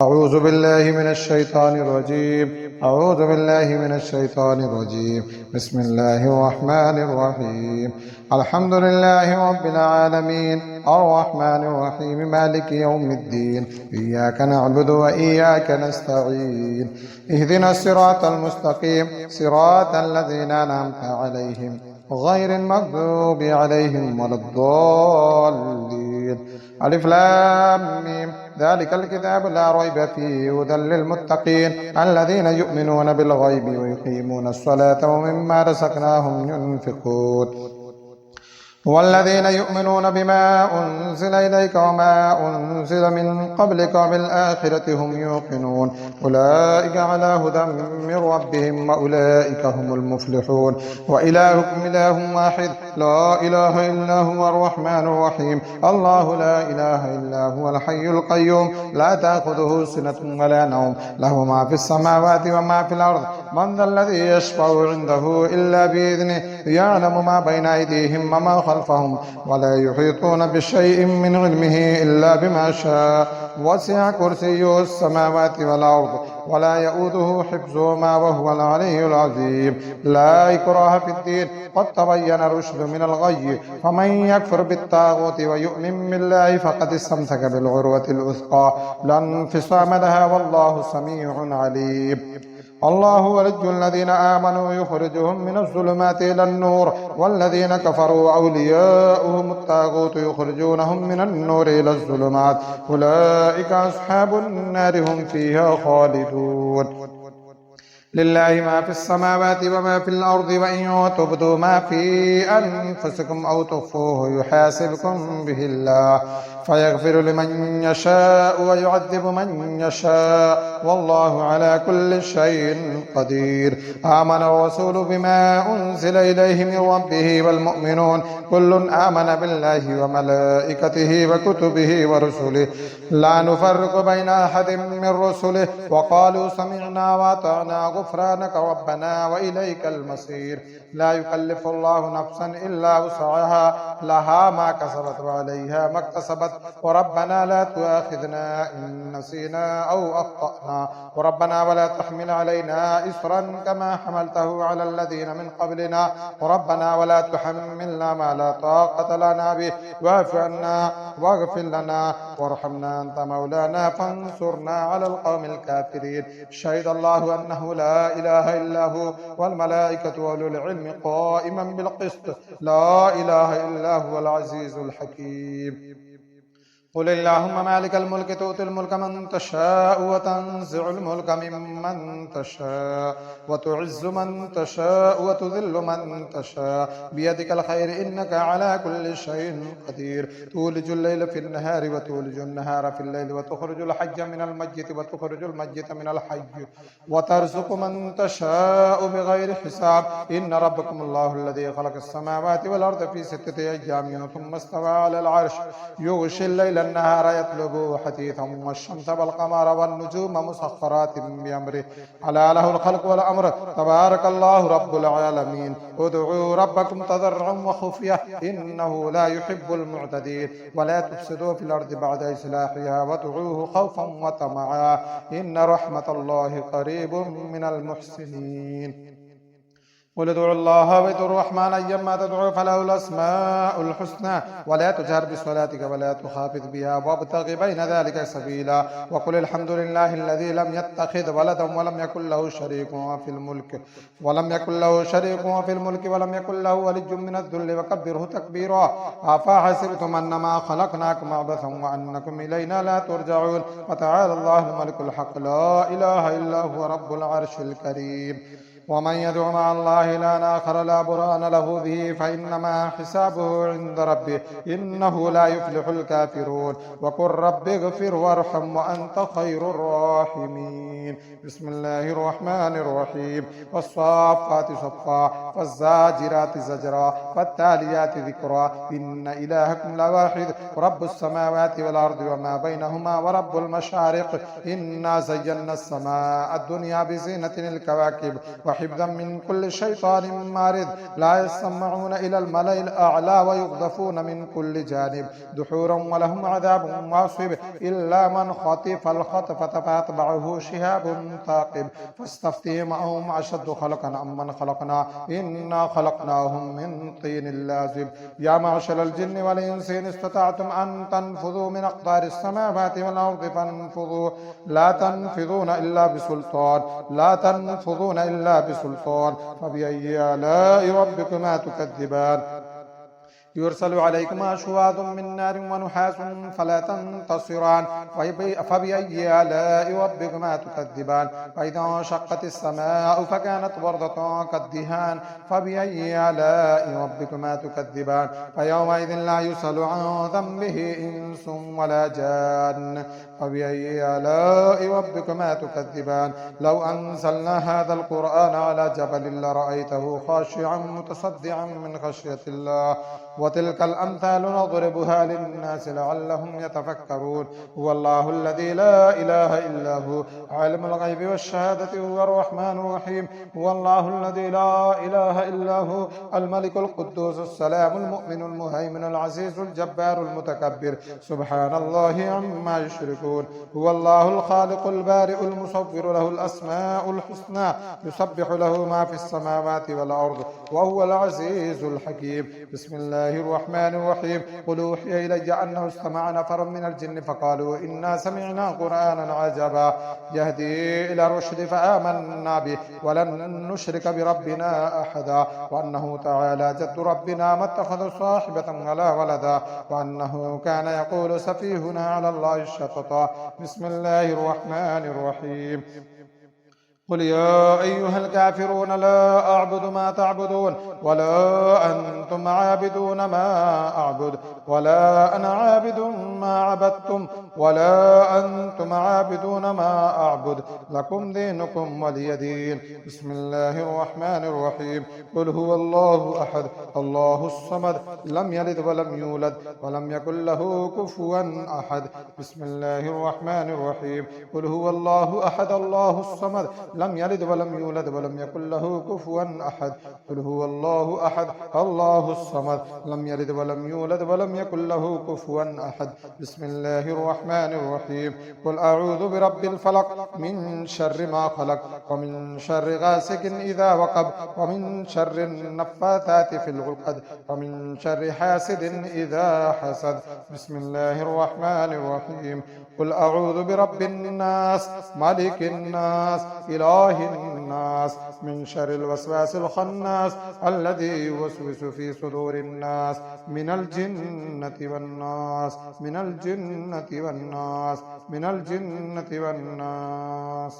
أعوذ بالله من الشيطان الرجيم أعوذ بالله من الشيطان الرجيم بسم الله الرحمن الرحيم الحمد لله رب العالمين الرحمن الرحيم مالك يوم الدين إياك نعبد وإياك نستعين اهدنا الصراط المستقيم صراط الذين أنعمت عليهم غير المغضوب عليهم ولا الضالين ألف لام ميم ذلك الكتاب لا ريب فيه هدى للمتقين الذين يؤمنون بالغيب ويقيمون الصلاة ومما رزقناهم ينفقون والذين يؤمنون بما أنزل إليك وما أنزل من قبلك وبالآخرة هم يوقنون أولئك على هدى من ربهم وأولئك هم المفلحون وإلهكم إله واحد لا إله إلا هو الرحمن الرحيم الله لا إله إلا هو الحي القيوم لا تأخذه سنة ولا نوم له ما في السماوات وما في الأرض من ذا الذي يشفع عنده إلا بإذنه يعلم ما بين أيديهم وما خلفهم ولا يحيطون بشيء من علمه إلا بما شاء وسع كرسيه السماوات والأرض ولا يؤوده حفظهما وهو العلي العظيم لا إكراه في الدين قد تبين الرشد من الغي فمن يكفر بالطاغوت ويؤمن بالله فقد استمسك بالعروة الوثقى لا انفصام لها والله سميع عليم الله ولي الذين آمنوا يخرجهم من الظلمات إلى النور والذين كفروا أولياؤهم الطاغوت يخرجونهم من النور إلى الظلمات أولئك أصحاب النار هم فيها خالدون لله ما في السماوات وما في الأرض وإن تبدوا ما في أنفسكم أو تخفوه يحاسبكم به الله فيغفر لمن يشاء ويعذب من يشاء والله على كل شيء قدير آمن الرسول بما أنزل إليه من ربه والمؤمنون كل آمن بالله وملائكته وكتبه ورسله لا نفرق بين أحد من رسله وقالوا سمعنا وأطعنا غفرانك ربنا وإليك المصير لا يكلف الله نفسا إلا وسعها لها ما كسبت وعليها ما اكتسبت وربنا لا تؤاخذنا إن نسينا أو أخطأنا وربنا ولا تحمل علينا إصرا كما حملته على الذين من قبلنا وربنا ولا تحملنا ما لا طاقة لنا به واعف عنا واغفر لنا وارحمنا أنت مولانا فانصرنا على القوم الكافرين شهد الله أنه لا إله إلا هو والملائكة وأولو العلم قائما بالقسط لا إله إلا هو العزيز الحكيم قل اللهم مالك الملك تؤتي الملك من تشاء وتنزع الملك ممن تشاء وتعز من تشاء وتذل من تشاء بيدك الخير إنك على كل شيء قدير تولج الليل في النهار وتولج النهار في الليل وتخرج الحج من الميت وتخرج الميت من الحي وترزق من تشاء بغير حساب إن ربكم الله الذي خلق السماوات والأرض في 6 أيام ثم استوى على العرش يغشي الليل النهار يطلبه حثيثا والشمس والقمر والنجوم مسخرات بأمره ألا له الخلق والأمر تبارك الله رب العالمين ادعوا ربكم تضرعا وخفية إنه لا يحب المعتدين ولا تفسدوا في الأرض بعد إصلاحها وادعوه خوفا وطمعا إن رحمة الله قريب من المحسنين قل ادعوا الله وادعوا الرحمن أيما تدعوا فله الأسماء الحسنى ولا تجهر بصلاتك ولا تخافت بها وابتغ بين ذلك سبيلا وقل الحمد لله الذي لم يتخذ ولدا ولم يكن له شريك في الملك ولم يكن له ولي من الذل وكبره تكبيرا أفحسبتم أنما خلقناكم عبثا وأنكم إلينا لا ترجعون وتعالى الله الملك الحق لا إله إلا هو رب العرش الكريم ومن يدع مع الله إلها آخر لا برهان له به فإنما حسابه عند ربه إنه لا يفلح الكافرون وقل رب اغفر وارحم وأنت خير الراحمين بسم الله الرحمن الرحيم والصافات صفا والزاجرات زجرا والتاليات ذكرا إن إلهكم لواحد رب السماوات والأرض وما بينهما ورب المشارق إنا زينا السماء الدنيا بزينة الكواكب وحفظا من كل شيطان مارد لا يسمعون إلى الملأ الأعلى ويقذفون من كل جانب دحورا ولهم عذاب واصب إلا من خطف الخطفة فأتبعه شهاب ثاقب فاستفتهم أهم أشد خلقا أم من خلقنا إنا خلقناهم من طين لازب يا معشر الجن والإنس إن استطعتم أن تنفذوا من أقطار السماوات والأرض فانفذوا لا تنفذون إلا بسلطان لا تنفذون إلا بسلطان فبأي آلاء ربكما تكذبان يرسل عليكما شواظ من نار ونحاس فلا تنتصران فبأي آلاء ربكما تكذبان فإذا انشقت السماء فكانت وردة كالدهان فبأي آلاء ربكما تكذبان فيومئذ لا يسأل عن ذنبه إنس ولا جان فبأي آلاء ربكما تكذبان لو أنزلنا هذا القرآن على جبل لرأيته خاشعا متصدعا من خشية الله وتلك الأمثال نضربها للناس لعلهم يتفكرون هو الله الذي لا إله إلا هو عالم الغيب والشهادة هو الرحمن الرحيم هو الله الذي لا إله إلا هو الملك القدوس السلام المؤمن المهيمن العزيز الجبار المتكبر سبحان الله عما يشركون هو الله الخالق البارئ المصور له الأسماء الحسنى يسبح له ما في السماوات والأرض وهو العزيز الحكيم بسم الله الرحمن الرحيم قل أوحي إلي أنه استمع نفر من الجن فقالوا إنا سمعنا قرآنا عجبا يهدي إلى الرشد فآمنا به ولن نشرك بربنا أحدا وأنه تعالى جد ربنا ما اتخذ صاحبة ولا ولدا وأنه كان يقول سفيهنا على الله الشططا بسم الله الرحمن الرحيم قل يا أيها الكافرون لا أعبد ما تعبدون ولا أنتم عابدون ما أعبد ولا أنا عابد ما عبدتم ولا أنتم عابدون ما أعبد لكم دينكم ولي دين بسم الله الرحمن الرحيم قل هو الله أحد الله الصمد لم يلد ولم يولد ولم يكن له كفوا أحد بسم الله الرحمن الرحيم قل هو الله أحد الله الصمد لم يلد ولم يولد ولم يكن له كفوا أحد قل هو الله أحد الله الصمد لم يلد ولم يولد ولم يكن له كفوا أحد بسم الله الرحمن الرحيم قل أعوذ برب الفلق من شر ما خلق ومن شر غاسق إذا وقب ومن شر النفاثات في العقد ومن شر حاسد إذا حسد بسم الله الرحمن الرحيم قل أعوذ برب الناس ملك الناس إله الناس من شر الوسواس الخناس الذي يوسوس في صدور الناس من الجنة والناس من الجنة والناس من الجنة والناس